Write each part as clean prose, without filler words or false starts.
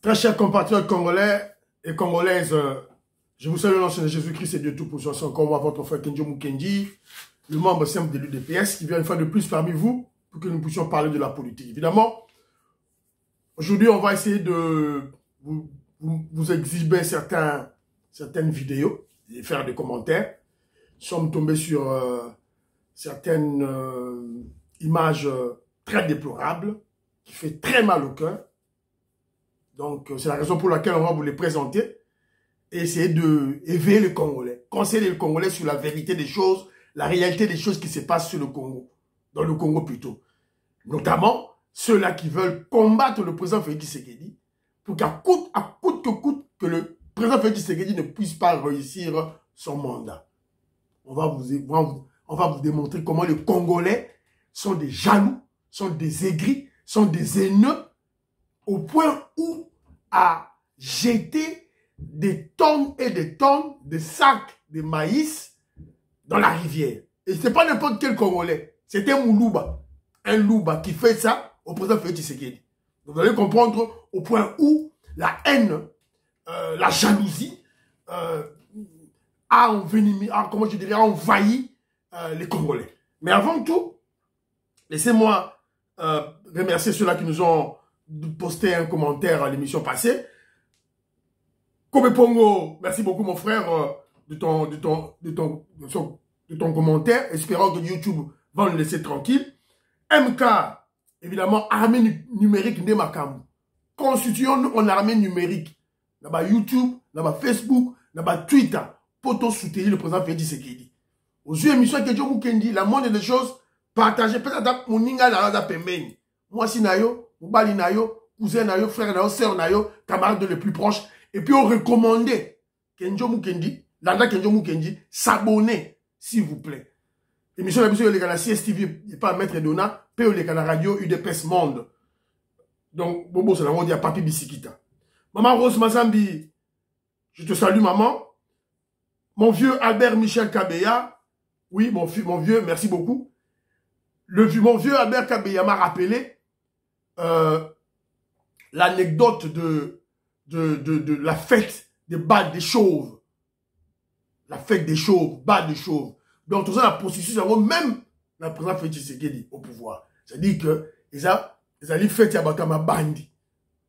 Très chers compatriotes congolais et congolaises, je vous salue au nom de Jésus-Christ et Dieu Tout-Puissant. C'est encore moi, votre frère Kenjo Mukendi, le membre simple de l'UDPS, qui vient une fois de plus parmi vous pour que nous puissions parler de la politique. Évidemment, aujourd'hui, on va essayer de vous exhiber certaines vidéos et faire des commentaires. Nous sommes tombés sur certaines images très déplorables qui fait très mal au cœur. Donc, c'est la raison pour laquelle on va vous les présenter et essayer d'éveiller les Congolais, conseiller les Congolais sur la vérité des choses, la réalité des choses qui se passent sur le Congo, dans le Congo plutôt. Notamment, ceux-là qui veulent combattre le président Félix Tshisekedi pour qu'à coûte que coûte, que le président Félix Tshisekedi ne puisse pas réussir son mandat. On va vous démontrer comment les Congolais sont des jaloux, sont des aigris, sont des haineux, au point où à jeter des tonnes et des tonnes de sacs de maïs dans la rivière. Et ce n'est pas n'importe quel Congolais. C'est un Moulouba. Un Louba qui fait ça au président Félix Tshisekedi. Vous allez comprendre au point où la haine, la jalousie a envahi les Congolais. Mais avant tout, laissez-moi remercier ceux-là qui nous ont posté un commentaire à l'émission passée. Kobe Pongo, merci beaucoup mon frère de ton commentaire. Espérons que YouTube va nous laisser tranquille. MK, évidemment, armée numérique de Makamu. Constituons-nous en armée numérique. Là-bas YouTube, là-bas Facebook, là-bas Twitter, pour soutenir le président Félix Tshisekedi. Aux yeux émissions que Dieu Mukendi, la moindre des choses, partagez peut-être mon ninga la pembeni. Moi si nayo, Mubali nayo, cousin nayo, frère nayo, sœur nayo, camarade les plus proches. Et puis on recommandait Kenjo Mukendi, Landa Kenjo Mukendi, s'abonner, s'il vous plaît. Émission d'habitude, les CSTV, il pas Maître Dona, PO les la radio, UDPS Monde. Donc, Bobo, c'est la mode, il y a Papi Bisikita. Maman Rose Mazambi, je te salue, maman. Mon vieux Albert Michel Kabeya, oui, mon vieux, merci beaucoup. Mon vieux Albert Kabeya m'a rappelé l'anecdote de la fête des bades des chauves. La fête des chauves, bades des chauves. Donc, tout ça, la processus, même la présidente Félix Tshisekedi au pouvoir. C'est-à-dire que, ils allaient fêter à Bakama Bandi.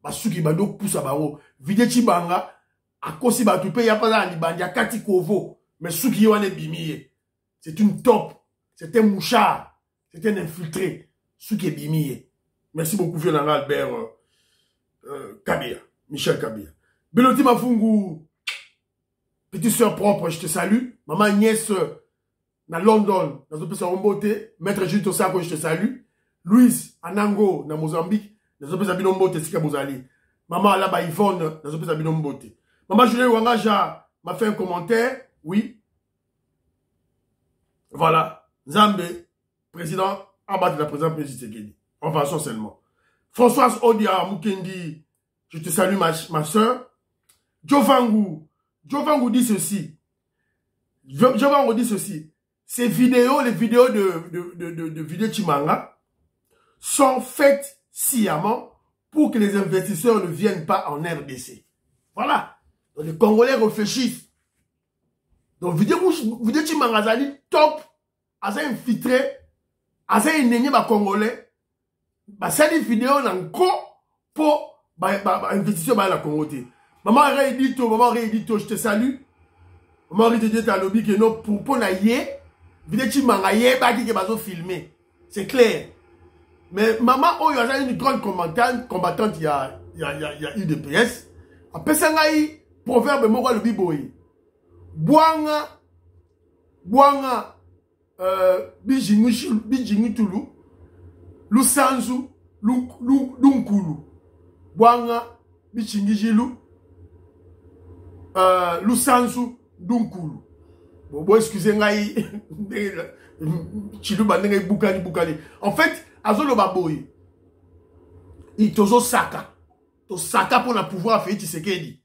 Basuki Bado pousse à Baro. Vide Chibanga, à Kosi Batupe, il n'y a pas là, il y a Kati Kovo. Mais Suki Yoane Bimiye. C'est une top. C'est un mouchard. C'est un infiltré. Suki Bimiye. Merci beaucoup, vieux Albert Kabeya. Michel Kabeya. Beloti Mafungu, petite soeur propre, je te salue. Maman nièce, na London, dans un Rombote. Maître Jules Tosako, je te salue. Louise, Anango, na Mozambique, dans un Binombote, Sika Bozali. Maman Alaba Yvonne, dans un Binombote. Maman Julien Wangaja m'a fait un commentaire, oui. Voilà. Zambé, président, abattu la présidente Tshisekedi. En façon seulement. Françoise Odia Mukendi, je te salue ma soeur. Jovangu dit ceci. Jovangu dit ceci. Ces vidéos, les vidéos de vidéo Chimanga sont faites sciemment pour que les investisseurs ne viennent pas en RDC. Voilà. Donc les Congolais réfléchissent. Donc vidéo Chimanga zali top, asa infiltré, asa enneigné ba Congolais. Ba sali vidéo nanko pour investisseurs ba la Congoté. Maman réédito, je te salue. Maman réédito ta lobby que non pour na yé, vidéo Chimanga yé ba qui bazo filmer. C'est clair. Mais maman, oh, il y a une grande combattante, il y a UDPS. Après ça, il y a proverbe mora le biboyi. Boanga, bijingu tulu, lusanzu, lunkulu. Boanga, bijingijilu, lusanzu, lunkulu. Bon, excusez-moi, bukali. En fait, Azolo Baboy, il tozo saka. To saka pour na pouvoir faire Tshisekedi.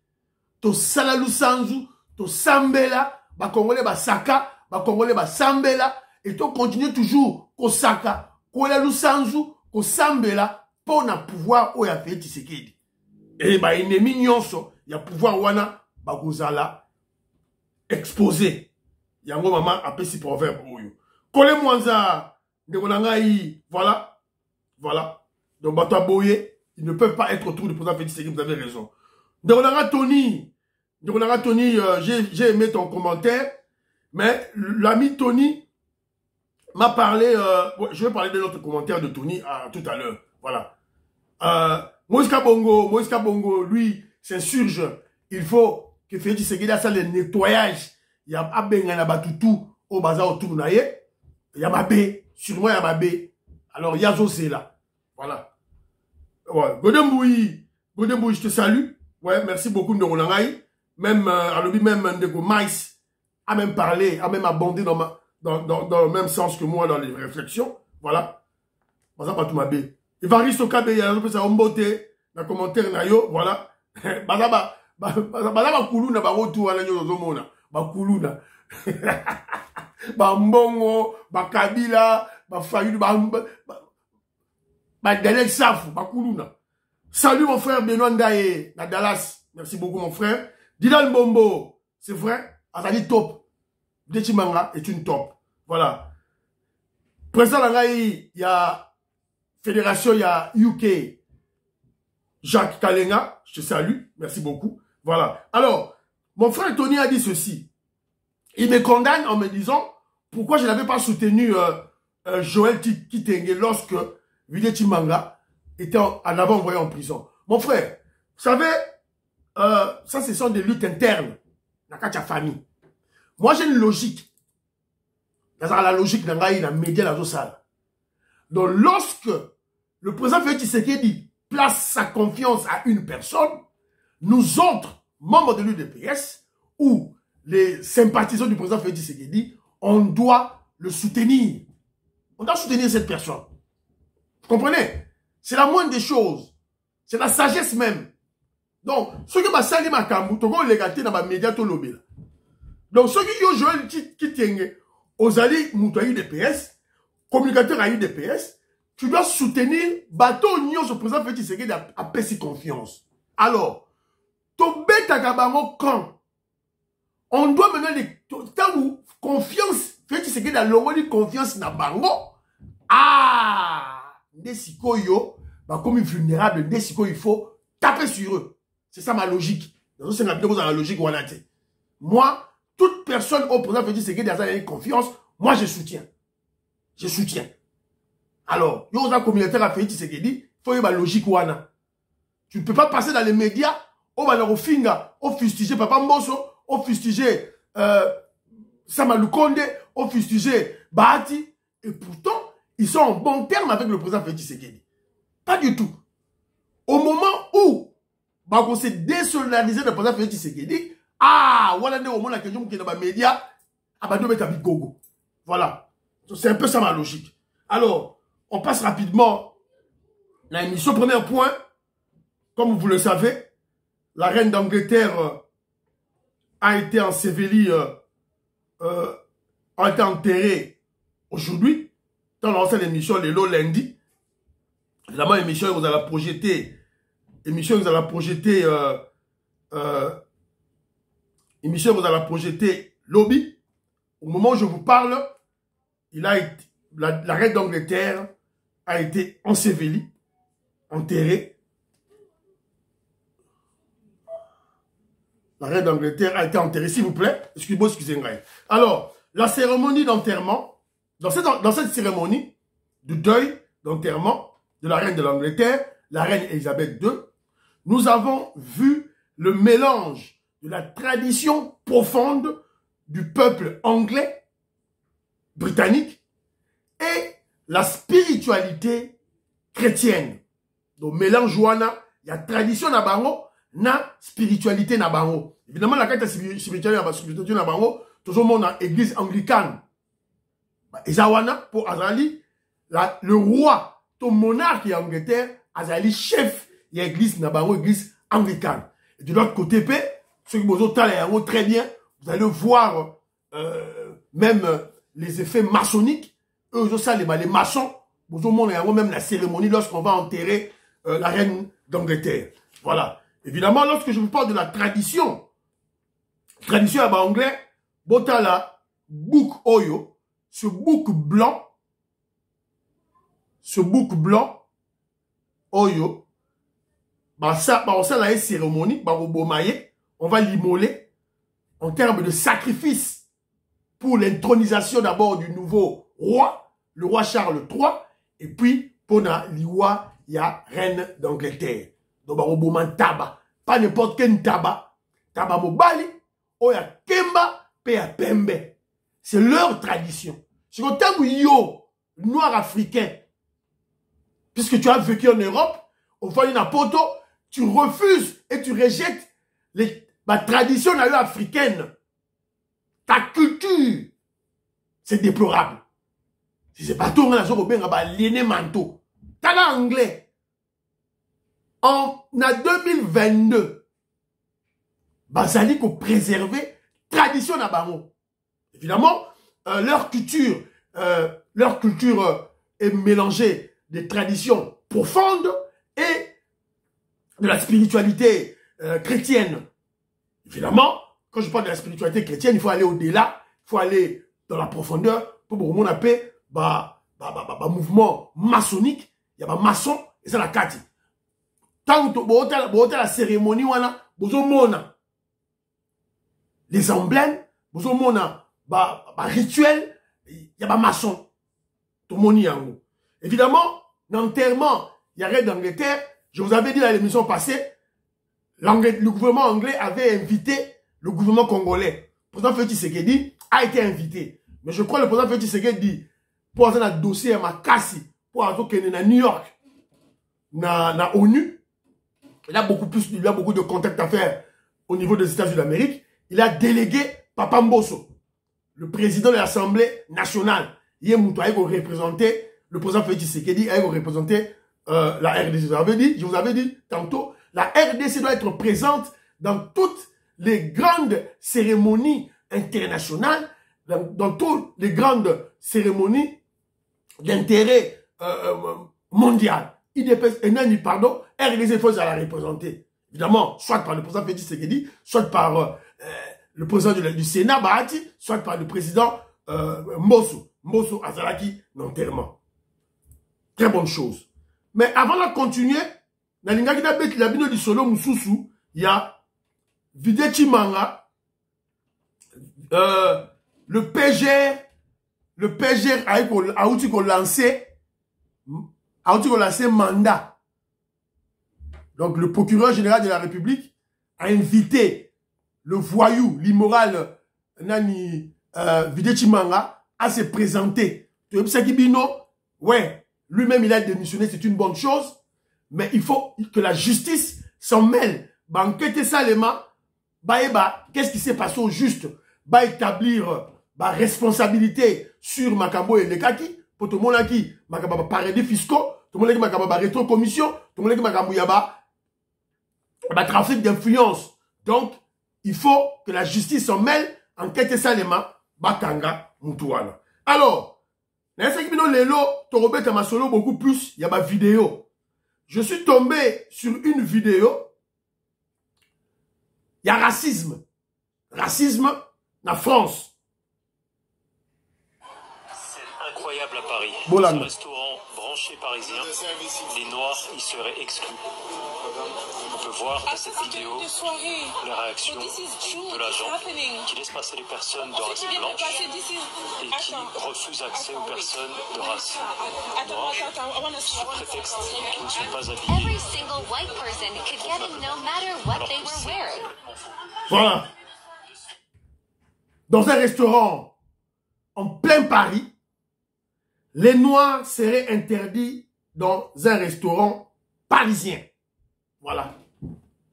To sala lusanzu, to sambela, ba Congolais ba saka, ba Congolais ba sambela, et to continue toujours ko saka, ko la lusanzu, ko sambela pour na pouvoir oya faire Tshisekedi. Et bah ennemi nyonso, il y a pouvoir wana bagozala exposé. Yango maman appelle si proverbe oyo. Kole mwanza ndekonangai, voilà. Voilà. Donc bato boye, ils ne peuvent pas être autour du président Félix Tshisekedi, vous avez raison. Ndekonanga Tony, j'ai aimé ton commentaire, mais l'ami Tony m'a parlé, je vais parler de notre commentaire de Tony tout à l'heure. Voilà. Moïse Kabongo, lui, s'insurge. Il faut que Félix Tshisekedi a ça le nettoyage. Il y a Abengana Batutu au bazar autour naye. Il y a Mabé, sûrement il y a Mabé. Alors Yazo c'est là. Voilà. Ouais. Godemboui, je te salue. Ouais, merci beaucoup de Ronangaï. Même à l'objet même Ndeko Maïs a même parlé, a même abondé dans le même sens que moi dans les réflexions. Voilà. Bazar pas tout Mabé. Evaristo Kabe, il y a un peu ça omboté dans le commentaire nayo. Voilà. Bazar ba kuluna ba retour à la nyozomona. Ba kuluna. Ba mbongo, ba kabila, ba fayulu, ba Daniel Safou, ba kuluna. Salut mon frère Benoît Ndaye, na Dallas. Merci beaucoup mon frère. Dylan Bombo, c'est vrai, Azali top. Detimanga est une top. Voilà. Président Langaï, il y a Fédération, il y a UK. Jacques Kalenga, je te salue. Merci beaucoup. Voilà. Alors, mon frère Tony a dit ceci. Il me condamne en me disant pourquoi je n'avais pas soutenu Joël Kitenge lorsque Vilé Timanga était en avant envoyé en prison. Mon frère, vous savez, ça ce sont des luttes internes dans la famille. Moi j'ai une logique. Dans la logique dans la média dans la salle. Donc lorsque le président Félix Tshisekedi place sa confiance à une personne, nous autres, membres de l'UDPS, ou les sympathisants du président Félix Tshisekedi, on doit le soutenir. On doit soutenir cette personne. Vous comprenez? C'est la moindre des choses. C'est la sagesse même. Donc, ceux qui m'ont sali ma kambu, tout le monde l'a dans ma média tout lobby. Donc, ceux qui ont joué qui tiennent aux alliés Moutouaï DPS, communicateurs à UDPS, tu dois soutenir bateau Nyon, ce président Félix Tshisekedi a payé confiance. Alors, ton bête à Gabango quand on doit maintenant les temps où confiance Félix Tshisekedi a l'ongoli confiance na bango. Ah, Ndesiko yo, bah comme vulnérable, Ndesiko il faut taper sur eux. C'est ça ma logique. Dans ce sens, la logique wanate. Moi, toute personne au président Félix Tshisekedi a confiance, moi je soutiens. Je soutiens. Alors, yo za communautaire à Félix Tshisekedi, il faut y avoir la logique wana. Tu ne peux pas passer dans les médias, on va leur finga, on fustiger Papa Mbosso, on fustiger Samalukonde, on fustiger Bahati, et pourtant, ils sont en bon terme avec le président Félix Tshisekedi. Pas du tout. Au moment où on s'est désolidarisé du président Félix Tshisekedi, ah, voilà, au moment où qui est dans les médias, voilà. C'est un peu ça ma logique. Alors, on passe rapidement à l'émission. Premier point, comme vous le savez, la reine d'Angleterre a été ensevelie, a été enterrée aujourd'hui dans l'ancienne émission Les Lots lundi. Évidemment, l'émission vous allez projeter, Lobby. Au moment où je vous parle, la reine d'Angleterre a été ensevelie, enterrée. La reine d'Angleterre a été enterrée, s'il vous plaît. Excusez-moi. Alors, la cérémonie d'enterrement, dans cette cérémonie de deuil d'enterrement de la reine de l'Angleterre, la reine Elisabeth II, nous avons vu le mélange de la tradition profonde du peuple anglais, britannique, et la spiritualité chrétienne. Donc, mélange wana, il y a tradition na bango, na spiritualité na bango. Évidemment, la carte spiritualité na bango, tout le monde a église anglicane. Ezawana, pour Azali, le roi, ton monarque en Angleterre, Azali, chef, il y a église na bango, église anglicane. Et de l'autre côté, ceux qui vous ont très bien, vous allez voir même les effets maçonniques. Eux aussi, les maçons, vous avez même la cérémonie lorsqu'on va enterrer la reine d'Angleterre. Voilà. Évidemment, lorsque je vous parle de la tradition à anglais, botala, book oyo, ce book blanc, oyo, ça là est cérémonie, on va l'immoler en termes de sacrifice pour l'intronisation d'abord du nouveau roi, le roi Charles III, et puis pour liwa ya reine d'Angleterre. Donc tabac, pas n'importe quel tabac mobali, oya kemba pe ya pembe. C'est leur tradition. C'est comme yo, noir africain, puisque tu as vécu en Europe, au fond d'une poto, tu refuses et tu rejettes la tradition africaine. Ta culture, c'est déplorable. Si c'est pas tout, on a l'aîné manteau. T'as anglais. En 2022, basali ko préserver tradition na bango. Évidemment, leur culture est mélangée des traditions profondes et de la spiritualité chrétienne. Évidemment, quand je parle de la spiritualité chrétienne, il faut aller au-delà, il faut aller dans la profondeur pour qu'on appelle mouvement maçonnique, il y a maçon et ça la kati. Tant que la cérémonie, les emblèmes, rituels, il y a maçon. Évidemment, l'enterrement, il y a rien d'Angleterre. Je vous avais dit dans l'émission passée, le gouvernement anglais avait invité le gouvernement congolais. Le président Félix Tshisekedi a été invité. Mais je crois que le président Félix Tshisekedi, pour avoir un dossier à Makassi, pour avoir à New York, na ONU, il a beaucoup de contacts à faire au niveau des États-Unis d'Amérique. Il a délégué Papa Mbosso, le président de l'Assemblée nationale. Il est représenté, le président Félix Tshisekedi a représenté la RDC. Je vous avais dit tantôt, la RDC doit être présente dans toutes les grandes cérémonies internationales, dans toutes les grandes cérémonies d'intérêt mondial. Pardon, RDC faut la représenter. Évidemment, soit par le président Félix Tshisekedi, soit par le président du Sénat, Bahati, soit par le président Mbosso Azalaki, l'enterrement. Très bonne chose. Mais avant de continuer, dans l'ingaki du solo Moussoussou, il y a Videchi Manga, le PGR a lancé mandat. Donc le procureur général de la République a invité le voyou, l'immoral Nani Videchi Manga à se présenter. Ouais, lui-même il a démissionné, c'est une bonne chose, mais il faut que la justice s'en mêle. Banquete Salema, qu'est-ce qui s'est passé au juste? Établir responsabilité sur Makambo et Lekaki, pour tout le monde qui Makamba paradis fiscaux, tout le monde qui Makamba rétro-commission, tout le monde qui Makambo Yaba trafic d'influence. Donc, il faut que la justice s'en mêle, enquête Salema, Bakanga, Mutouana. Alors, beaucoup plus, il y a ma vidéo. Je suis tombé sur une vidéo. Il y a racisme. Racisme en France. C'est incroyable à Paris. Dans un restaurant branché parisien, les Noirs y seraient exclus. On peut voir dans cette vidéo les réactions de l'agent qui laisse passer les personnes de race blanche et qui refuse accès aux personnes de race noire sous prétexte qu'ils ne sont pas habillés. Voilà. Dans un restaurant en plein Paris, les Noirs seraient interdits dans un restaurant parisien. Voilà.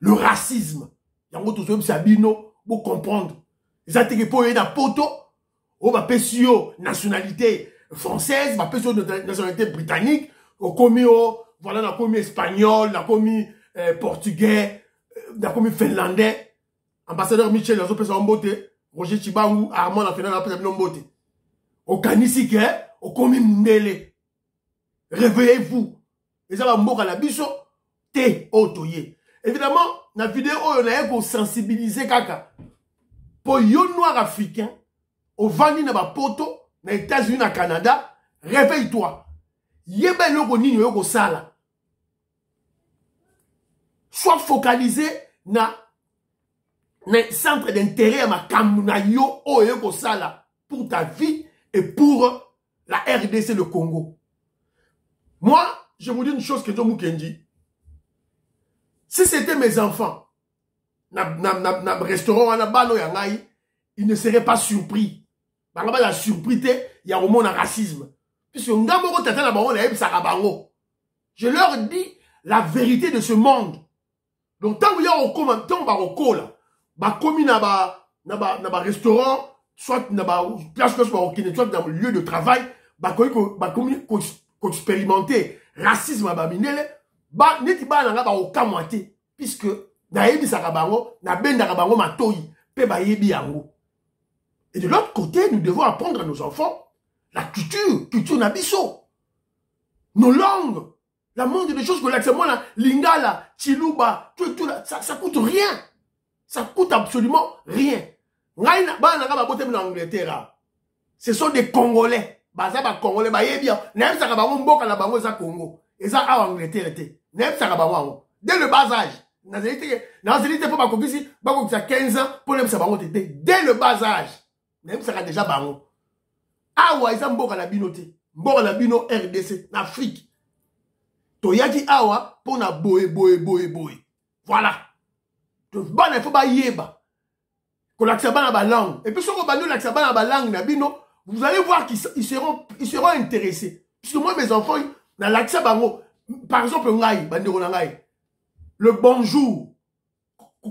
Le racisme. Il y a un autre sabino pour comprendre. Les attaques pour y avoir poto, on va payer nationalité française, on va payer nationalité britannique, on commis voilà, on a commis espagnol, on a commis portugais, on a commis finlandais. Ambassadeur Michel, on a fait en beauté. Roger Chibangu, Armand, on a fait en beauté. Au Kanisike, au commis Mbele. Réveillez-vous. Et ça va mourir à la biso. Te otoye. Évidemment, dans la vidéo, on a pour sensibiliser kaka. Pour yo noir africain, au vandi na ba poto, na États-Unis, na Canada, réveille-toi. Yeba loko nini yo ko sala. Sois focalisé na centre d'intérêt à ma kamuna yo yo ko sala pour ta vie et pour la RDC, le Congo. Moi, je vous dis une chose que John Mukendi. Si c'était mes enfants, na restaurant, ils ne seraient pas surpris. La surprise, il y a au moins un racisme. Puisque je leur dis la vérité de ce monde. Donc, tant qu'il y a un commentaire, commis na restaurant, soit na place soit dans le lieu de travail, expérimenter racisme à Babinele, neti ba nanga ba okamwate puisque na yebi sakabango na benda kabango matoyi pe ba yebi yango. Et de l'autre côté, nous devons apprendre à nos enfants la culture nabiso, nos langues, la moindre des choses que l'accent la lingala, chiluba, tout ça coûte rien. Ça coûte absolument rien. Ce sont des Congolais. Congolais, dès le bas âge. Dès le bas âge. Même ça déjà bango. Awa isa mboka na bino te. Mboka na bino RDC, en Afrique. Toyaki awa pour na boye. Voilà. Bon, il faut pas yeba. Qu'on l'accepte dans la langue. Et puis, si on l'accepte dans la langue, vous allez voir qu'ils seront intéressés. Puisque moi, mes enfants, dans l'accepte, par exemple, le bonjour,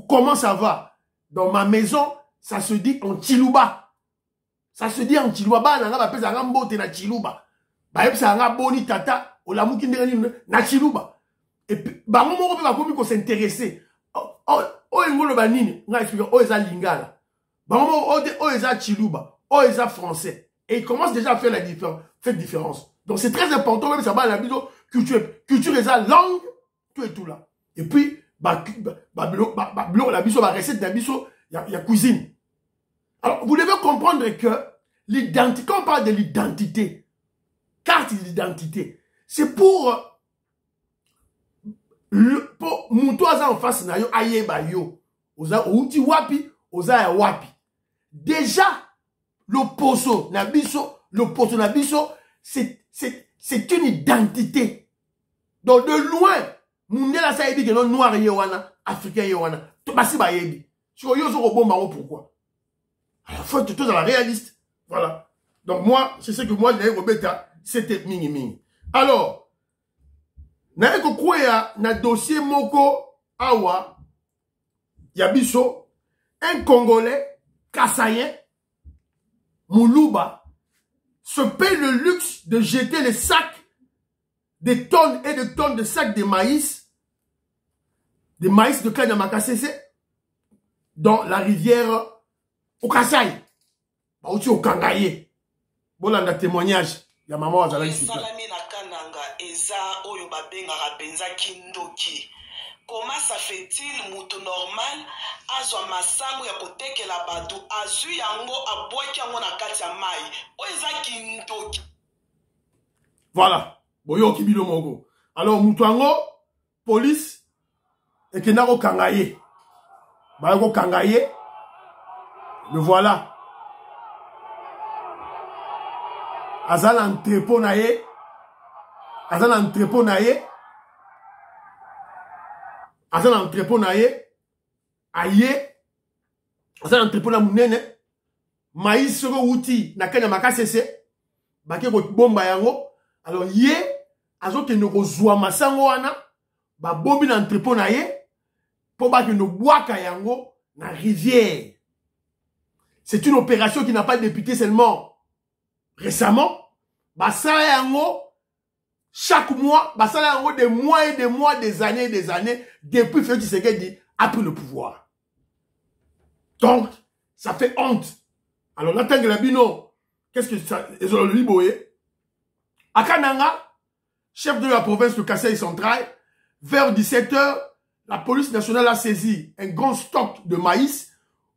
comment ça va? Dans ma maison, ça se dit en Chiluba. Ça se dit en Chiluba. Et puis, on peut s'intéresser. Français. Et il commence déjà à faire la différence. Donc c'est très important, même ça va la culture et sa langue, tout et tout là. Et puis, la biso, la recette de la biso, il y a cuisine. Alors, vous devez comprendre que l'identité, quand on parle de l'identité, carte d'identité, c'est pour Moutoaza en face na yo ayeba yo oza outi wapi oza ya wapi. Déjà l'opposo na biso c'est une identité. Donc de loin mundela sa yebi que non noir yewana africain yewana to basi ba yebi so yo zo bomba pourquoi. Alors faut tout dans la réaliste. Voilà. Donc moi c'est ce que moi j'ai Robeta c'était mingi. Alors na eko kwea na dossier moko awa yabiso un Congolais kassayen Moulouba se paie le luxe de jeter les sacs, des tonnes et des tonnes de sacs de maïs de Kanyamakassese dans la rivière Okasai. Baouti Okangaye. Bon, on a témoignage. Ya maman azala ici. Comment ça fait-il mutu normal azwa masango ya kotekela badu azui yango aboki yango na kati ya mai oza kindoki. Voilà. Boyo kibilo mongo. Alors mutu yango police ekenda ko kangaye. Ba ko kangaye. Le voilà. Azal entrepôt na ye. Azal entrepôt na ye. Azal entrepôt na ye. Aye. Azal entrepôt na munene. Maïs soko outi na Kanyamakassese. Bake ko bomba yango. Alors ye azo ke no kozwa masango wana ba bombi na entrepôt na ye po ba ke no boaka yango na rivière. C'est une opération qui n'a pas débuté seulement récemment. Basala yango chaque mois, basala yango des mois et des mois, des années depuis Félix Tshisekedi a pris le pouvoir. Donc ça fait honte. Alors Nathan Glabino, qu'est-ce que ça le liboye? À Kananga, chef de la province de Kasaï central, vers 17h, la police nationale a saisi un grand stock de maïs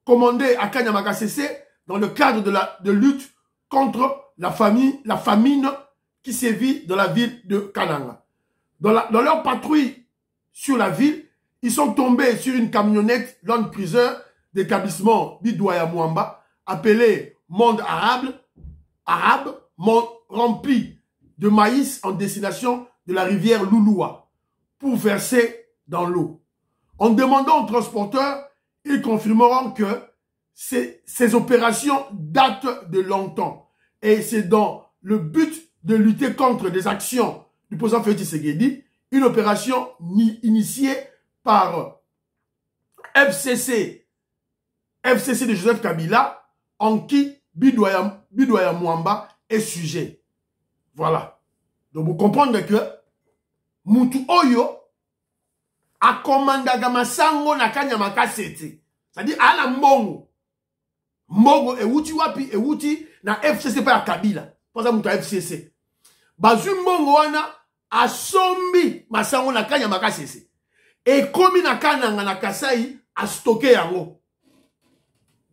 commandé à Kanyamakasese dans le cadre de lutte contre la famine qui sévit dans la ville de Kananga. Dans leur patrouille sur la ville, ils sont tombés sur une camionnette Land Cruiser d'établissement Bidouaya Mwamba, appelée Monde Arabe, rempli de maïs en destination de la rivière Louloua pour verser dans l'eau. En demandant aux transporteurs, ils confirmeront que ces opérations datent de longtemps. Et c'est dans le but de lutter contre des actions du président Félix Tshisekedi, une opération initiée par FCC de Joseph Kabila, en qui Bidouaya Mwamba est sujet. Voilà. Donc vous comprenez que Mutu Oyo a commandé Masango na Kanyamakasese. C'est-à-dire à la Mbongo. Mbongo et Wuti na FCC pa ya Kabila. Pour ça Mutu a FCC. Bazu Mbongo wana a sombi Masango na Kanyamakasese. Et komi na Kananga na Kasai a stocké yango.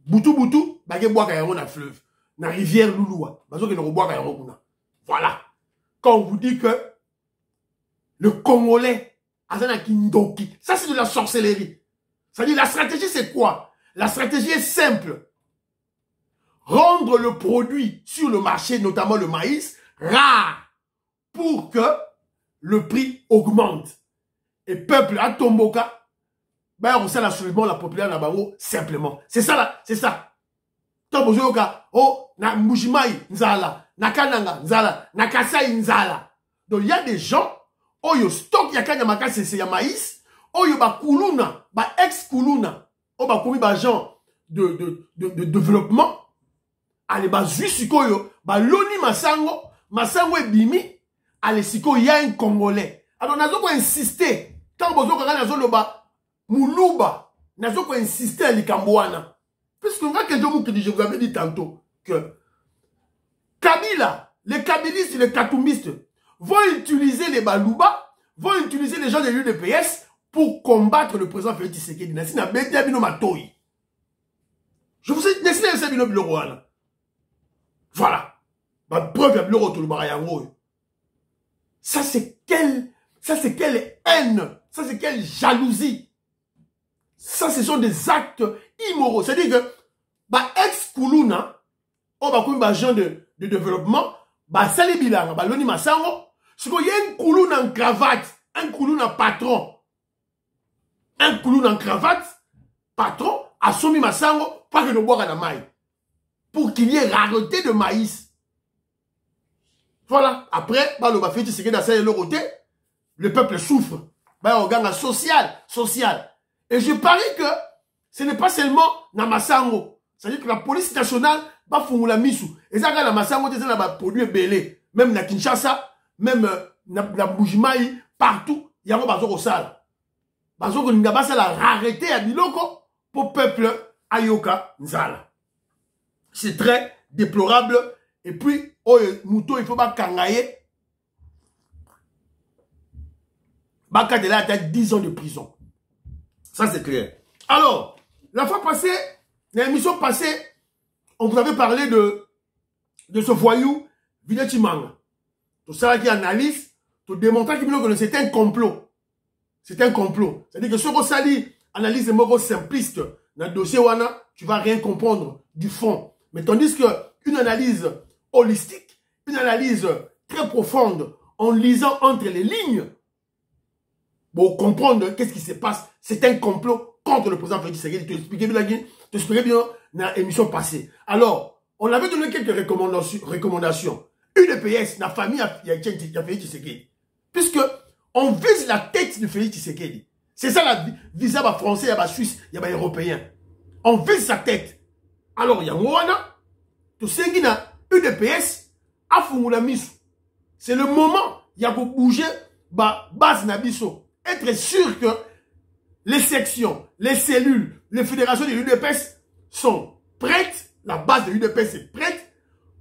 Butu, bagé boaka yango na fleuve. Na rivière Louloua. Bazo ke no boaka yango kuna. Voilà. Quand on vous dit que le Congolais, ça c'est de la sorcellerie. C'est-à-dire la stratégie c'est quoi? La stratégie est simple. Rendre le produit sur le marché, notamment le maïs, rare pour que le prix augmente. Et peuple à Tomboka, ben on sait l'assoulèvement la population là-bas simplement. C'est ça là, c'est ça. Tomboka, oh, na Mbujimaï, nzala, na Kananga, nzala, na Kasai, nzala. Donc il y a des gens, oh yo stock ya Kanyamakasese c'est ya maïs, oh yo ba kuluna, ba ex kuluna, oh ba komi ba gens de développement, allez ba zui siko yo, ba loni masango e bimi, allez siko y a un Congolais. Alors nazo ko insister, quand bozo kaka nazo loba muluba, nazo ko insister à likambwana. Puisque je vous avais dit tantôt que Kabila, les kabilistes et les katumbistes vont utiliser les balouba, vont utiliser les gens de l'UDPS pour combattre le président Félix Tshisekedi. Je vous ai dit, voilà. Ma preuve, il y a ça c'est quelle haine, ça c'est quelle jalousie. Ça, ce sont des actes immoraux. C'est-à-dire que, ex-Kuluna, gens de développement, sali bilanga, loni masango, ce qu'il y a un Kuluna en cravate, un Kuluna patron, un Kuluna en cravate, patron, a somi masango, pas que nous boire la maille. Pour qu'il y ait rareté de maïs. Voilà. Après, le peuple souffre. Organe social. Et je parie que ce n'est pas seulement Namasango. C'est-à-dire que la police nationale va faire la mise. Et ça, quand Namasango, c'est un produit belé. Même na Kinshasa, même na Mbujimaï, partout, il y a un bateau au sale. Bateau que nous avons la rareté à Biloko pour le peuple Ayoka Nzala. C'est très déplorable. Et puis, Mouto, il faut pas kangaye. Baka de là a 10 ans de prison. Ça, c'est clair. Alors, la fois passée, l'émission passée, on vous avait parlé de ce voyou, Vilechimanga. Tout ça qui analyse, tout démontrer que c'est un complot. C'est un complot. C'est-à-dire que ce qu'on s'allie, analyse est mot simpliste. Dans le dossier Wana, tu vas rien comprendre du fond. Mais tandis que une analyse holistique, une analyse très profonde, en lisant entre les lignes, pour comprendre qu'est-ce qui se passe, c'est un complot contre le président Félix Tshisekedi. Tu expliquais bien dans l'émission passée. Alors, on avait donné quelques recommandations. UDPS, la famille a Félix Tshisekedi. Puisque on vise la tête de Félix Tshisekedi. C'est ça la visa à français, à suisse, il y a européen. On vise sa tête. Alors, il y a Moana, tout ce qui n'a UDPS, à Fumula Misu. C'est le moment, il y a pour bouger, base Nabiso. Être sûr que les sections, les cellules, les fédérations de l'UDPS sont prêtes, la base de l'UDPS est prête,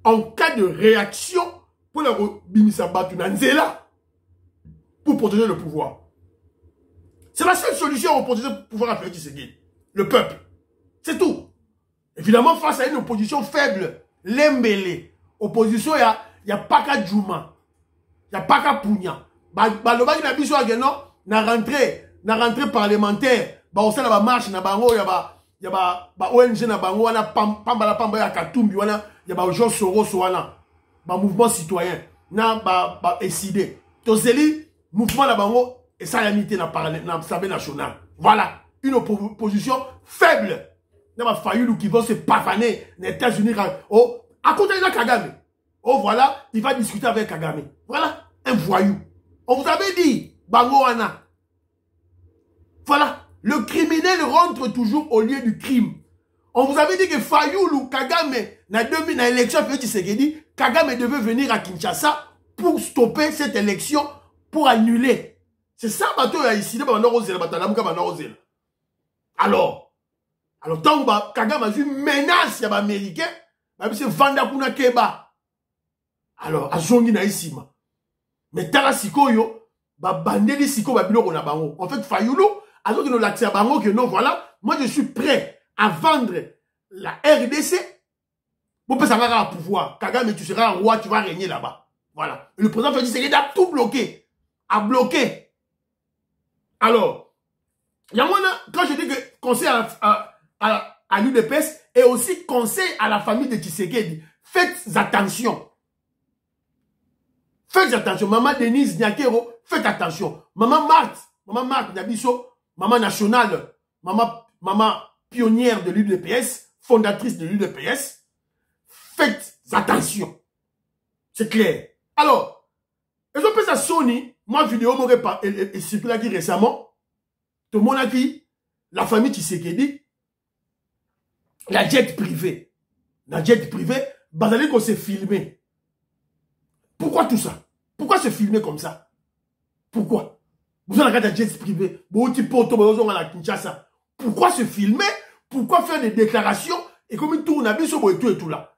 en cas de réaction pour la Bimisa Batunanzela, pour protéger le pouvoir. C'est la seule solution à l'opposition pour pouvoir appeler Tshisekedi. Le peuple. C'est tout. Évidemment, face à une opposition faible, l'embélé, opposition, il y a pas qu'à Djouma, il n'y a pas qu'à Pounia. Balobaki na biso non, na rentrée parlementaire, ba osala ba marche na bango, il y a ba ONG na bango, wana pamba ya Katumbi, wana il y a ba Jean Soros wana, ba mouvement citoyen, na ba SID. Tozeli mouvement na bango et ça l'amitié na l'Assemblée nationale. Voilà, une opposition faible. Il y a Fayoulou qui vont se pavaner les États-Unis. Oh, à côté de Kagame. Oh, voilà, il va discuter avec Kagame. Voilà, un voyou. On vous avait dit, Bangoana. Voilà, le criminel rentre toujours au lieu du crime. On vous avait dit que Fayoulou, Kagame, dans l'élection, Kagame devait venir à Kinshasa pour stopper cette élection, pour annuler. C'est ça, bateau a ici, alors, tant que Kagame a eu menace, il y a des Américains, c'est Vanda Kuna Keba. Alors, à Zongi na Isima. Mais Tara Sikoyo, Bandeli Siko, Babilo na Bango. En fait, Fayoulou, alors que nous l'accès à Bango, que non, voilà, moi je suis prêt à vendre la RDC pour que ça va avoir pouvoir. Kagame, tu seras un roi, tu vas régner là-bas. Voilà. Et le président Félix Tshisekedi a tout bloqué. A bloqué. Alors, il y a moi, quand je dis que conseil à l'UDPS et aussi conseil à la famille de Tshisekedi. Faites attention. Faites attention. Maman Denise Nyakero, faites attention. Maman Marthe Nabiso, maman nationale, maman pionnière de l'UDPS, fondatrice de l'UDPS. Faites attention. C'est clair. Alors, ils ont fait ça Sony. Moi, vidéo m'aurait circulé qui récemment. Tout le monde a dit, la famille Tshisekedi, la jet privée. La jet privée, Bazali qu'on s'est filmé. Pourquoi tout ça? Pourquoi se filmer comme ça? Pourquoi? Vous avez la jet privée. Pourquoi se filmer? Pourquoi faire des déclarations? Et comme il tourne à biso et tout là.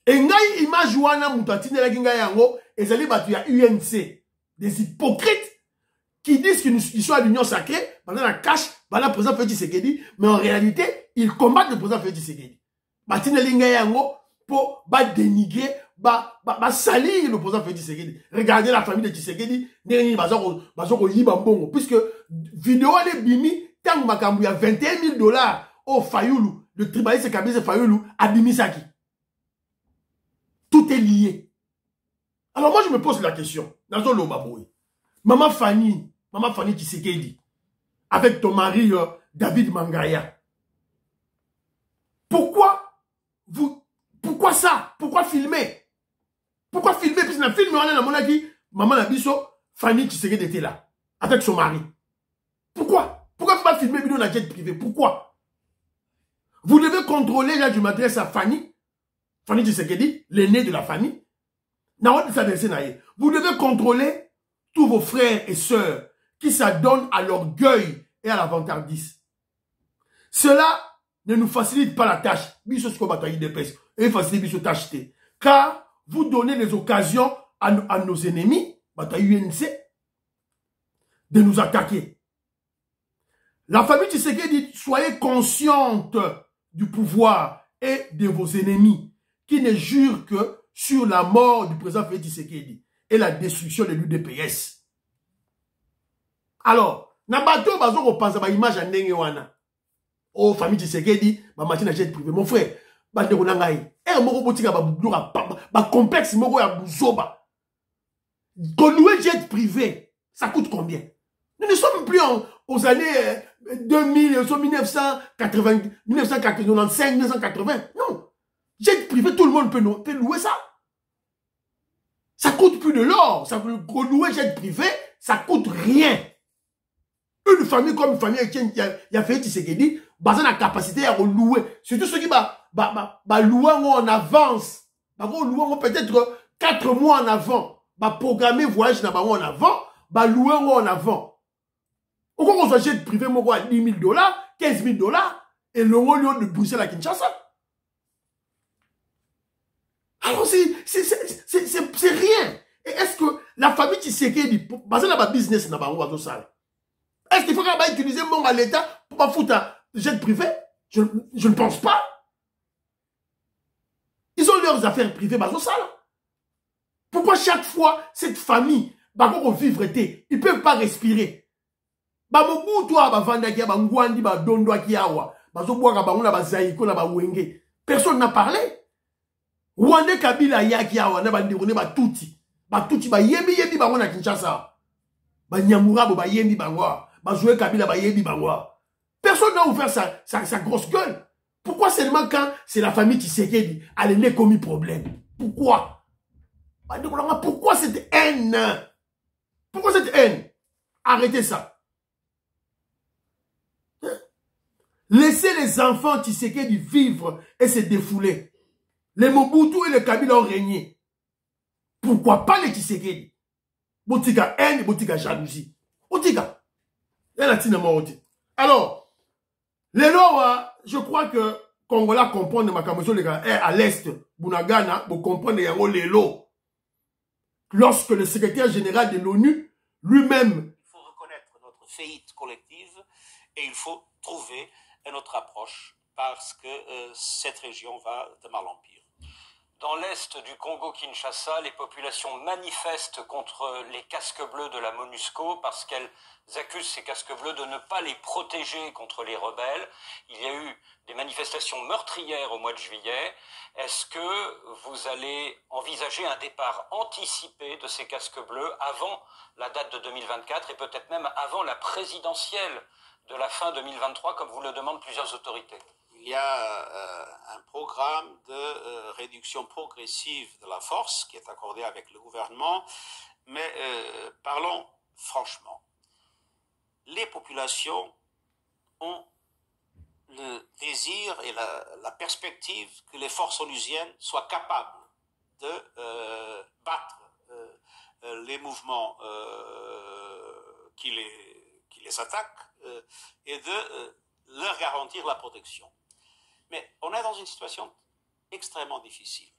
Et ngai image wana mutatine la ginga yango, et zali batu ya UNC. Des hypocrites qui disent qu'ils sont à l'union sacrée, pendant la cache, pendant le président Félix Tshisekedi, mais en réalité, ils combattent le président Félix Tshisekedi. Batine linga yango pour dénigrer, salir le président Félix Tshisekedi. Regardez la famille de Tshisekedi, puisque vidéo de Bimi, tant que il y a 21 000 $ au Fayoulou, le tribaliste Kabise Fayoulou, à Bimisaki. Tout est lié. Alors moi, je me pose la question. Dans le Baboui. Maman Fanny Tshisekedi, avec ton mari David Mangaya. Pourquoi ça? Pourquoi filmer? Pourquoi filmer? Puisque dans le film, on a dit, maman Nabiso, Fanny Tshisekedi était là, avec son mari. Pourquoi? Pourquoi ne pas filmer dans la jet privée? Pourquoi? Vous devez contrôler, là, je m'adresse à Fanny Tshisekedi, l'aîné de la famille. Vous devez contrôler tous vos frères et sœurs qui s'adonnent à l'orgueil et à la vantardise. Cela ne nous facilite pas la tâche. Car vous donnez les occasions à nos ennemis, de nous attaquer. La famille Tshisekedi dit, soyez consciente du pouvoir et de vos ennemis qui ne jurent que sur la mort du président Félix Tshisekedi et la destruction de l'UDPS. Alors, Nabato bazo pense à l'image à Nengewana. Oh, famille Tshisekedi, ma machine jet privé. Mon frère, bande konangai. Moko botika ba complexe moko ya buzoba. Louer jet privé, ça coûte combien? Nous ne sommes plus aux années 2000, 1980, 1995, 1980. Non. Jet privé, tout le monde peut louer ça. Ça coûte plus de l'or. Ça peut louer jet privé, ça coûte rien. Une famille comme une famille qui a fait Tshisekedi, basée la capacité à louer. Surtout ceux qui louer en avance. Louer peut-être 4 mois en avant. Programmer voyage en avant. Louer en avant. Au on soit jet privé, à 10 000 $, 15 000 $, et le lieu de Bruxelles à Kinshasa. Alors, c'est rien. Et est-ce que la famille Tshisekedi, basée dans le business, Est-ce qu'il faut qu'on va utiliser mon à l'État pour pas foutre un jet privé? Je ne pense pas. Ils ont leurs affaires privées, bah, ça là. Pourquoi chaque fois, cette famille, bah, qu'on vivre été, ils ne peuvent pas respirer? Bah, mon toi, bah, Vandakia, bah, Ngwandi, bah, Dondo, Kiawa, bah, Zoboaka, bah, on a, bah, Zaïko, bah, Wenge. Personne n'a parlé. Wande Kabila, Yakiawa, bah, Ndirone, bah, Touti. Bah, Touti, bah, Yebi, bah, on a Kinshasa. Bah, Nyamura, bah, Yebi, bah, bah, Zoé Kabila, bah, Yebi, bah, personne n'a ouvert sa grosse gueule. Pourquoi seulement quand c'est la famille qui s'est dit, elle n'est commis problème? Pourquoi? Pourquoi cette haine? Pourquoi cette haine? Arrêtez ça. Laissez les enfants Tshisekedi vivre et se défouler. Les Mobutu et les Kabila ont régné. Pourquoi pas les Tshisekedi? Botika haine, botika jalousie. Botika. Alors, les lois, je crois que Congolais comprennent ma camouflage les gars à l'est, Bunagana, vous comprenez les lois. Lorsque le secrétaire général de l'ONU lui-même. Il faut reconnaître notre faillite collective et il faut trouver une autre approche parce que cette région va de mal en pire. Dans l'est du Congo-Kinshasa, les populations manifestent contre les casques bleus de la MONUSCO parce qu'elles accusent ces casques bleus de ne pas les protéger contre les rebelles. Il y a eu des manifestations meurtrières au mois de juillet. Est-ce que vous allez envisager un départ anticipé de ces casques bleus avant la date de 2024 et peut-être même avant la présidentielle de la fin 2023, comme vous le demandent plusieurs autorités? Il y a un programme de réduction progressive de la force qui est accordé avec le gouvernement, mais parlons franchement. Les populations ont le désir et la perspective que les forces onusiennes soient capables de battre les mouvements qui les attaquent et de leur garantir la protection. Mais on est dans une situation extrêmement difficile.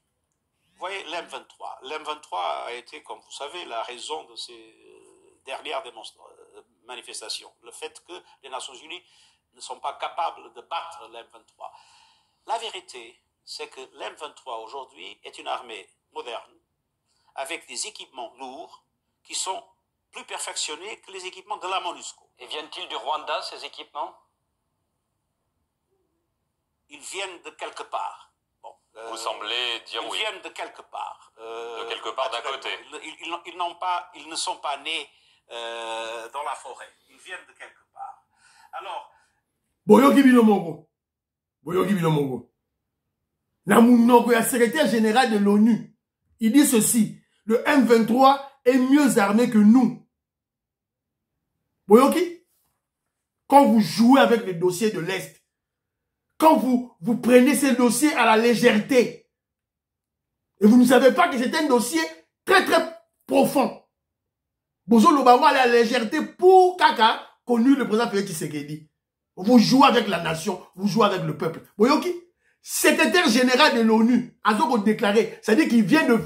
Vous voyez, l'M23. L'M23 a été, comme vous savez, la raison de ces dernières manifestations. Le fait que les Nations Unies ne sont pas capables de battre l'M23. La vérité, c'est que l'M23 aujourd'hui est une armée moderne, avec des équipements lourds qui sont plus perfectionnés que les équipements de la MONUSCO. Et viennent-ils du Rwanda, ces équipements? Ils viennent de quelque part. Bon, vous semblez dire oui. Ils viennent de quelque part. De quelque part d'à côté. Ils ne sont pas nés dans la forêt. Ils viennent de quelque part. Alors... Boyoki Bilomongo. Boyoki Bilomongo. Namunoko, le secrétaire général de l'ONU, il dit ceci. Le M23 est mieux armé que nous. Boyoki, quand vous jouez avec les dossiers de l'Est, quand vous prenez ces dossiers à la légèreté, et vous ne savez pas que c'est un dossier très très profond. Bozo Lobango à la légèreté pour Kaka, connu le président Félix Tshisekedi. Vous jouez avec la nation, vous jouez avec le peuple. Boyoki, secrétaire général de l'ONU, a donc déclaré, c'est-à-dire qu'il vient de...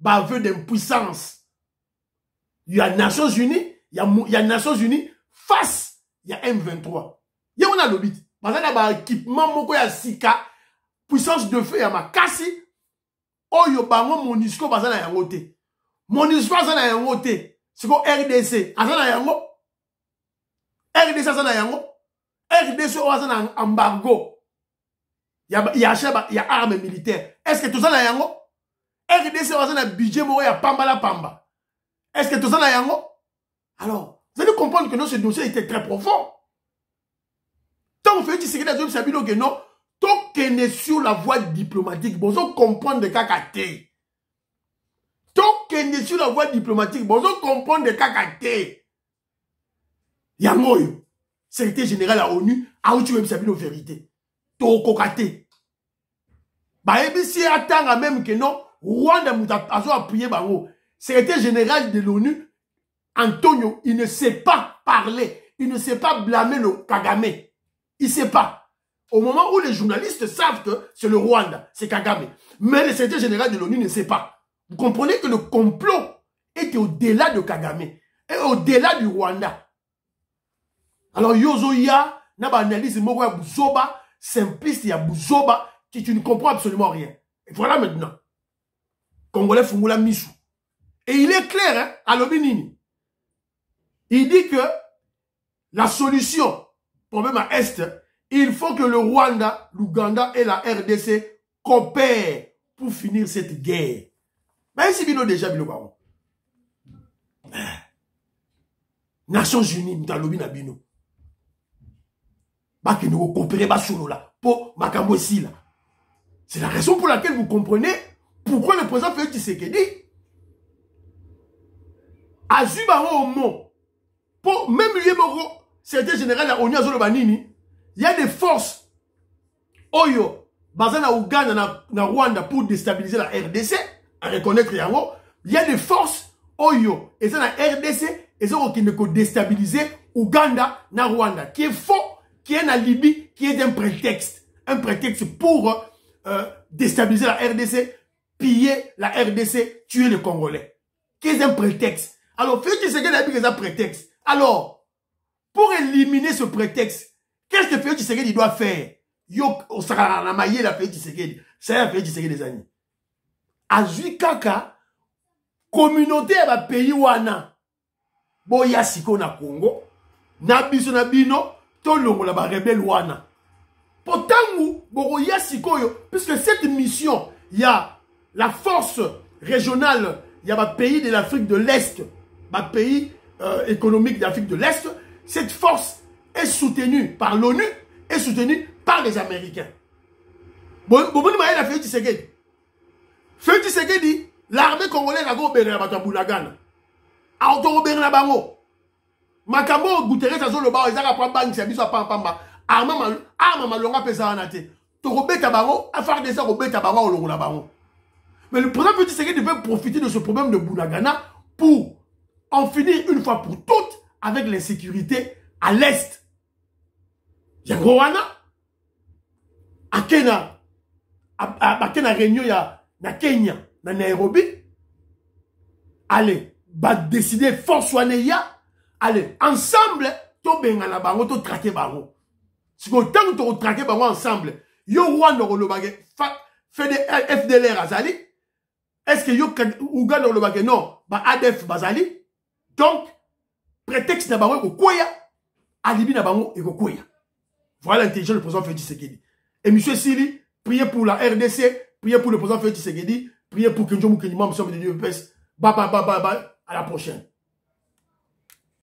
aveu d'impuissance. Il y a Nations Unies, il y a Nations Unies face. Il y a M23. Il y a un lobby. Parce qu'il y a un équipement, il y a Sika, puissance de feu, il y a ma cassi. Oh, il y a un MONUSCO, il y a un côté. MONUSCO, il y a un côté. C'est quoi RDC? Il y a un RDC, il y a un RDC, il y a un embargo. Il y a armes militaires. Est-ce que tout ça, il y a un RDC, il y a un budget, il y a Pamba. Est-ce que tout ça, il y a un alors, vous allez comprendre que non, ce dossier était très profond. Tant que vous faites Tshisekedi Sabino que non, tant qu'on est sur la voie diplomatique, vous allez comprendre des cacatés. Tant qu'on est sur la voie diplomatique, vous allez comprendre des cacatés. Yangoyo, secrétaire général à l'ONU, a où tu veux Sabino vérité. Toko kate. Bah, et si attend même que non, Rwanda m'a appuyé, secrétaire général de l'ONU, Antonio, il ne sait pas parler. Il ne sait pas blâmer le Kagame. Il ne sait pas. Au moment où les journalistes savent que c'est le Rwanda, c'est Kagame. Mais le secrétaire général de l'ONU ne sait pas. Vous comprenez que le complot était au-delà de Kagame. et au-delà du Rwanda. Alors, Yozoya, n'a pas analyse moko ya Buzoba, simpliste ya Buzoba, qui tu ne comprends absolument rien. Et voilà maintenant. Congolais Fungula Missou. Et il est clair, hein, à l'Obinini. Il dit que la solution, problème à Est, il faut que le Rwanda, l'Ouganda et la RDC coopèrent pour finir cette guerre. Mais si Bino déjà, Bino Baron. Nations Unies, nous avons Bino Bino. Bah, que nous coopérons pas sur là. Pour Makambo ici, là. C'est la raison pour laquelle vous comprenez pourquoi le président Félix Tshisekedi a vu au mot. Pour même lui, c'était général à Onia Zolobanini, il y a des forces Oyo, basées na Ouganda, na Rwanda pour déstabiliser la RDC, à reconnaître yango. Il y a des forces Oyo, et c'est la RDC, et c'est qui ne peut déstabiliser Ouganda, na Rwanda, qui est faux, qui est en Libye, qui est un prétexte pour déstabiliser la RDC, piller la RDC, tuer les Congolais. Qui est un prétexte. Alors, Félix Tshisekedi a dit que c'est un prétexte. Alors, pour éliminer ce prétexte, qu'est-ce que Félix Tshisekedi doit faire? Yo, on sera la maillée la Félix Tshisekedi. C'est un Félix Tshisekedi des années. Azui Kaka, communauté à pays wana. Boya siko na Congo. Nabiso na bino, tolongo la ba rebelle wana. Pourtant, boya siko yo, puisque cette mission, il y a la force régionale, il y a un pays de l'Afrique de l'Est, un pays économique d'Afrique de l'Est. Cette force est soutenue par l'ONU et soutenue par les Américains. Félix Tshisekedi, l'armée congolaise a gobéré à Bunagana. A autobéré à Bango. Makambo Guterres a zolo ba ezaka pa bangi sabiso pa pamba. Arma malonga pesa anate. Torobeta Bango, a faire des ça robeta Bango au longo Bango. Mais le président Félix Tshisekedi devait profiter de ce problème de Bunagana pour en finir une fois pour toutes avec l'insécurité à l'Est. Yangowana, à Kenya, à Kenya réunion na Kenya, na Nairobi. Allez, va décider force waneya. Allez, ensemble, to benga na bango, to traquer bango. Si vous tant to traquer bango ensemble, yo Rwanda le bagé, fait des FDLR azali. Est-ce que yo Ouganda le bagé non, ba ADF bazali. Donc, prétexte na bango ko koya, alibi na bango e ko koya. Voilà l'intelligence du président Félix Tshisekedi. Et monsieur Sili, priez pour la RDC, priez pour le président Félix Tshisekedi, priez pour que Njomou Kenima, monsieur de l'UPS. Bye, à la prochaine.